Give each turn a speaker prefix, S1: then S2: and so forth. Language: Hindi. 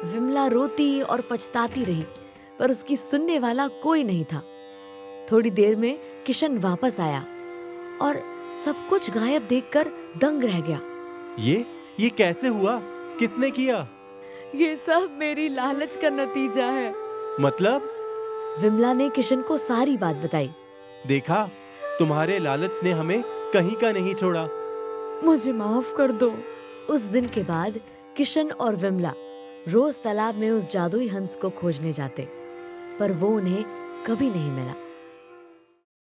S1: विमला रोती और पछताती रही, पर उसकी सुनने वाला कोई नहीं था। थोड़ी देर में किशन वापस आया और सब कुछ गायब देखकर दंग रह गया।
S2: ये कैसे हुआ? किसने किया?
S1: ये सब मेरी लालच का नतीजा है।
S2: मतलब?
S1: विमला ने किशन को सारी बात बताई।
S2: देखा, तुम्हारे लालच ने हमें कहीं का नहीं छोड़ा।
S1: मुझे माफ कर दो। उस दिन के बाद किशन और विमला रोज तालाब में उस जादुई हंस को खोजने जाते, पर वो उन्हें कभी नहीं मिला।